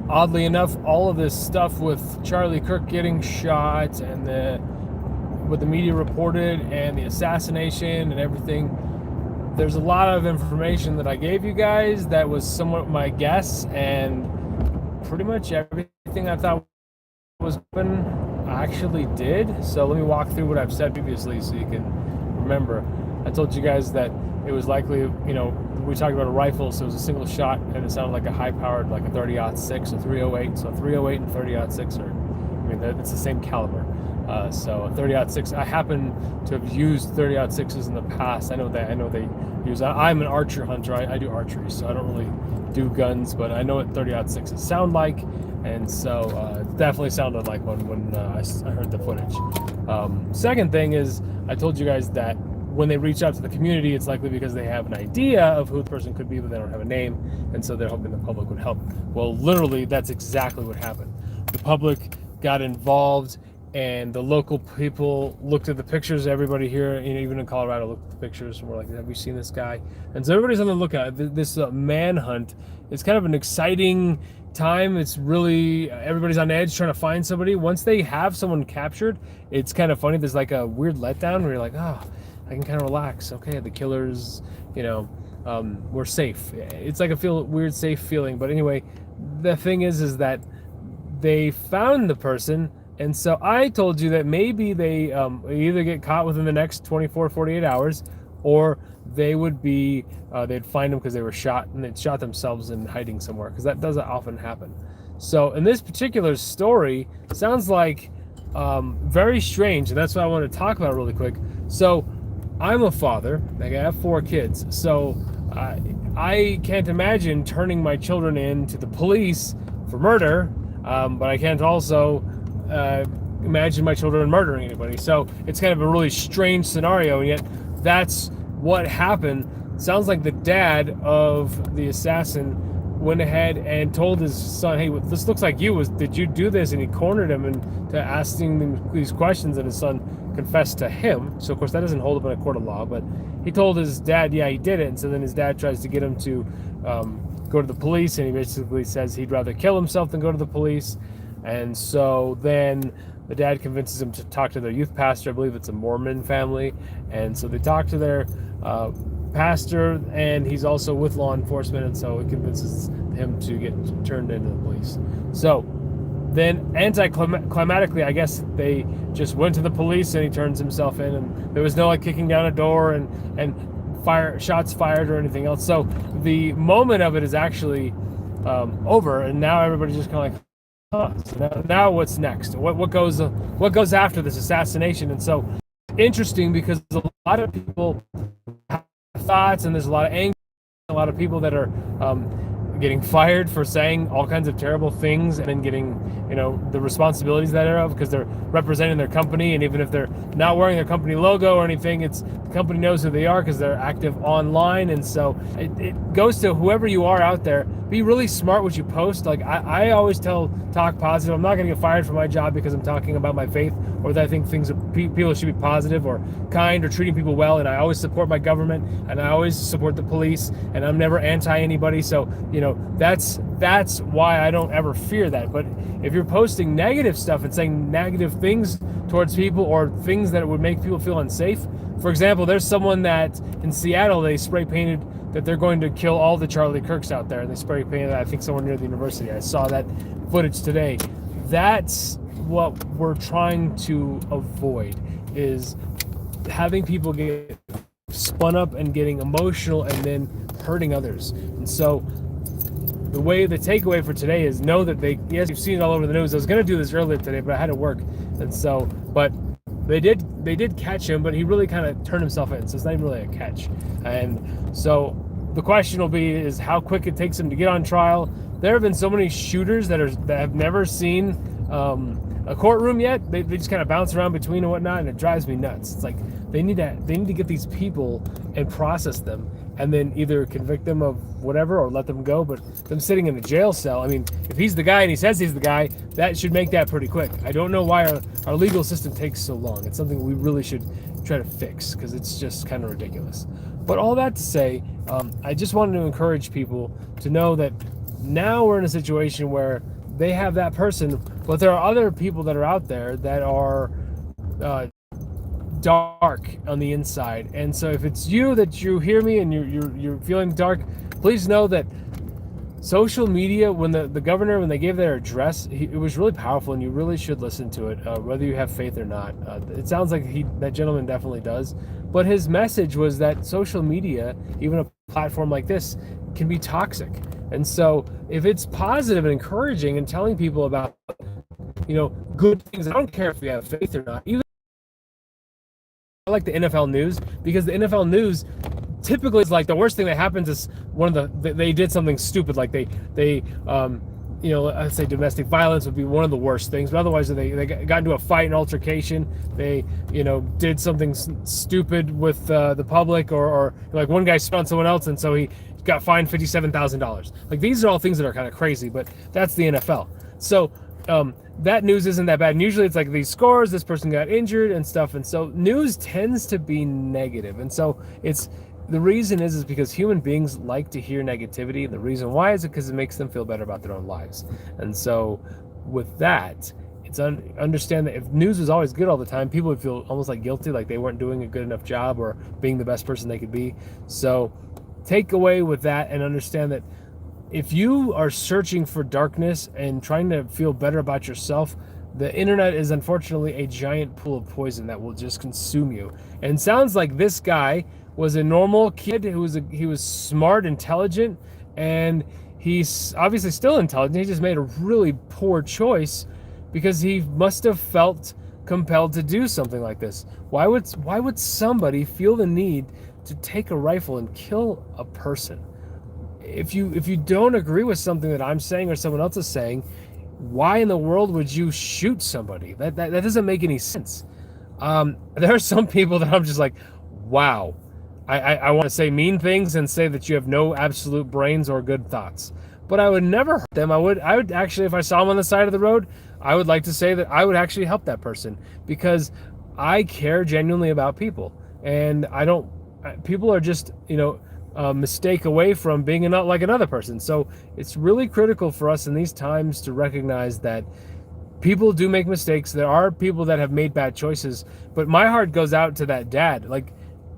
oddly enough, all of this stuff with Charlie Kirk getting shot and what the media reported and the assassination and everything, there's a lot of information that I gave you guys that was somewhat my guess, and pretty much everything I thought was open I actually did. So let me walk through what I've said previously so you can remember. I told you guys that it was likely, we talked about a rifle, so it was a single shot, and it sounded like a high-powered, like a 30-06, a 308. So 308 and 30-06 it's the same caliber. So a 30-06. I happen to have used 30-06s in the past. I know they use. I'm an archer hunter. I do archery, so I don't really do guns, but I know what 30-06s sound like, and so it definitely sounded like one when I heard the footage. Second thing is, I told you guys that when they reach out to the community, it's likely because they have an idea of who the person could be, but they don't have a name, and so they're hoping the public would help. Well, literally, that's exactly what happened. The public got involved, and the local people looked at the pictures. Everybody here, even in Colorado, looked at the pictures and were like, have you seen this guy? And so everybody's on the lookout. This manhunt is kind of an exciting time. It's really, everybody's on edge trying to find somebody. Once they have someone captured, it's kind of funny. There's like a weird letdown where you're like, oh, I can kind of relax. Okay, the killers, we're safe. It's like a weird, safe feeling. But anyway, the thing is that they found the person, and so I told you that maybe they either get caught within the next 24, 48 hours, or they would be, they'd find them because they were shot, and they'd shot themselves in hiding somewhere, because that doesn't often happen. So in this particular story, sounds like very strange, and that's what I want to talk about really quick. So I'm a father. Like, I have 4 kids, so I can't imagine turning my children in to the police for murder, but I can't also imagine my children murdering anybody. So it's kind of a really strange scenario, and yet that's what happened. Sounds like the dad of the assassin went ahead and told his son, hey, this looks like you. Did you do this? And he cornered him into asking him these questions, and his son confessed to him. So of course that doesn't hold up in a court of law, but he told his dad, yeah, he did it. And so then his dad tries to get him to go to the police, and he basically says he'd rather kill himself than go to the police. And so then the dad convinces him to talk to their youth pastor. I believe it's a Mormon family, and so they talk to their pastor, and he's also with law enforcement, and so it convinces him to get turned into the police. So then anticlimatically, I guess they just went to the police, and he turns himself in, and there was no like kicking down a door and shots fired or anything else. So the moment of it is actually over, and now everybody's just kind of like, so now what's next? What goes after this assassination? And so interesting, because a lot of people have thoughts, and there's a lot of anger, a lot of people that are getting fired for saying all kinds of terrible things, and then getting the responsibilities that are of, because they're representing their company, and even if they're not wearing their company logo or anything, the company knows who they are because they're active online. And so it goes to whoever you are out there, be really smart what you post. Like I always talk positive. I'm not going to get fired from my job because I'm talking about my faith, or that I think people should be positive or kind or treating people well. And I always support my government, and I always support the police, and I'm never anti anybody. So that's why I don't ever fear that. But if you're posting negative stuff and saying negative things towards people, or things that would make people feel unsafe, for example, there's someone that in Seattle, they spray painted that they're going to kill all the Charlie Kirks out there, and they spray painted, I think, somewhere near the university. I saw that footage today. That's what we're trying to avoid, is having people get spun up and getting emotional and then hurting others. And so the takeaway for today is know that yes, you've seen it all over the news. I was going to do this earlier today, but I had to work. And so, but they did catch him, but he really kind of turned himself in. So it's not even really a catch. And so the question will be is how quick it takes him to get on trial. There have been so many shooters that have never seen a courtroom yet. They just kind of bounce around between and whatnot, and it drives me nuts. It's like they need to get these people and process them, and then either convict them of whatever or let them go. But them sitting in a jail cell, I mean, if he's the guy and he says he's the guy, that should make that pretty quick. I don't know why our legal system takes so long. It's something we really should try to fix, because it's just kind of ridiculous. But all that to say, I just wanted to encourage people to know that now we're in a situation where they have that person, but there are other people that are out there that are dark on the inside. And so if it's you that you hear me and you're feeling dark, please know that social media, when the governor, when they gave their address, it was really powerful, and you really should listen to it, whether you have faith or not. It sounds like that gentleman definitely does. But his message was that social media, even a platform like this, can be toxic. And so if it's positive and encouraging and telling people about, good things, I don't care if you have faith or not. Even I like the NFL news, because the NFL news typically is like the worst thing that happens is they did something stupid, like they I'd say domestic violence would be one of the worst things, but otherwise they got into a fight, an altercation, they did something stupid with the public, or like one guy spun on someone else and so he got fined $57,000. Like, these are all things that are kind of crazy, but that's the NFL. So that news isn't that bad. And usually it's like these scores, this person got injured and stuff. And so news tends to be negative. And so the reason is because human beings like to hear negativity. And the reason why is because it makes them feel better about their own lives. And so with that, it's understand that if news was always good all the time, people would feel almost like guilty, like they weren't doing a good enough job or being the best person they could be. So take away with that and understand that if you are searching for darkness and trying to feel better about yourself, the internet is unfortunately a giant pool of poison that will just consume you. And it sounds like this guy was a normal kid he was smart, intelligent, and he's obviously still intelligent. He just made a really poor choice because he must have felt compelled to do something like this. Why would somebody feel the need to take a rifle and kill a person? If you don't agree with something that I'm saying or someone else is saying, why in the world would you shoot somebody? That doesn't make any sense. There are some people that I'm just like, wow. I want to say mean things and say that you have no absolute brains or good thoughts, but I would never hurt them. I would actually, if I saw them on the side of the road, I would like to say that I would actually help that person, because I care genuinely about people, and people are just, a mistake away from being not like another person. So it's really critical for us in these times to recognize that people do make mistakes. There are people that have made bad choices, but my heart goes out to that dad,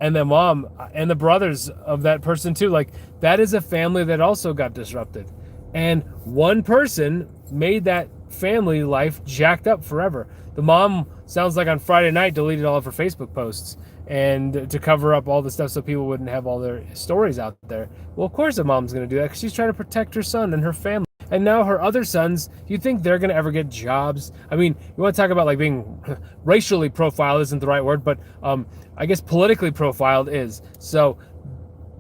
and the mom and the brothers of that person too. Like, that is a family that also got disrupted, and one person made that family life jacked up forever. The mom, sounds like on Friday night, deleted all of her Facebook posts and to cover up all the stuff so people wouldn't have all their stories out there. Well, of course the mom's going to do that, because she's trying to protect her son and her family. And now her other sons, you think they're going to ever get jobs? I mean, you want to talk about like being racially profiled isn't the right word, but I guess politically profiled is. So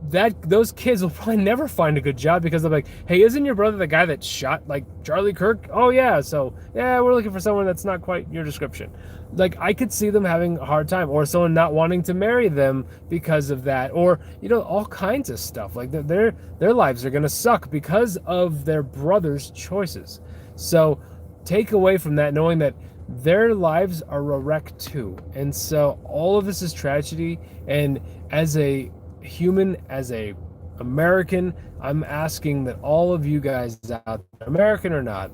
those kids will probably never find a good job, because they're like, hey, isn't your brother the guy that shot like Charlie Kirk? Oh yeah, so yeah, we're looking for someone that's not quite your description. Like, I could see them having a hard time, or someone not wanting to marry them because of that, or all kinds of stuff. Like, their lives are gonna suck because of their brother's choices. So take away from that knowing that their lives are a wreck too. And so all of this is tragedy, and as a human, as a American, I'm asking that all of you guys out there, American or not,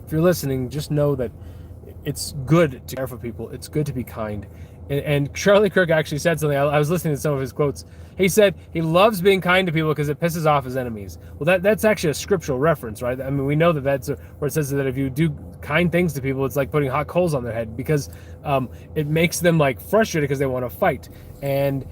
if you're listening, just know that it's good to care for people. It's good to be kind. And Charlie Kirk actually said something. I was listening to some of his quotes. He said he loves being kind to people because it pisses off his enemies. Well, that's actually a scriptural reference, right? I mean, we know that that's where it says that if you do kind things to people, it's like putting hot coals on their head, because it makes them like frustrated because they want to fight. And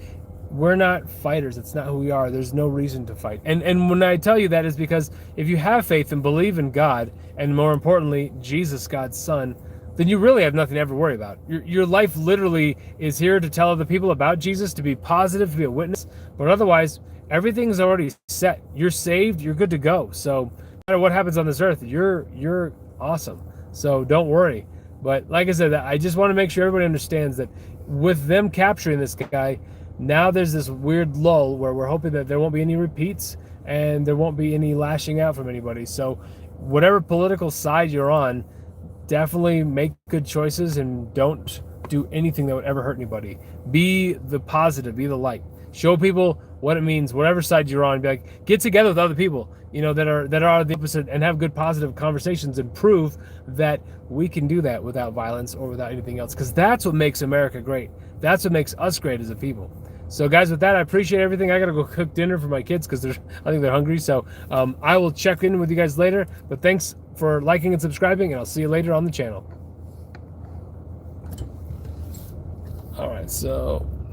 we're not fighters. It's not who we are. There's no reason to fight. And when I tell you that is because if you have faith and believe in God, and more importantly, Jesus, God's Son, then you really have nothing to ever worry about. Your life literally is here to tell other people about Jesus, to be positive, to be a witness. But otherwise, everything's already set. You're saved. You're good to go. So no matter what happens on this earth, you're awesome. So don't worry. But like I said, I just want to make sure everybody understands that with them capturing this guy, now there's this weird lull where we're hoping that there won't be any repeats and there won't be any lashing out from anybody. So whatever political side you're on, definitely make good choices and don't do anything that would ever hurt anybody. Be the positive, be the light. Show people what it means, whatever side you're on. Be like, get together with other people, you know, that are the opposite, and have good positive conversations and prove that we can do that without violence or without anything else, because that's what makes America great. That's what makes us great as a people. So guys, with that, I appreciate everything. I gotta go cook dinner for my kids because I think they're hungry. So I will check in with you guys later. But thanks for liking and subscribing, and I'll see you later on the channel. All right, so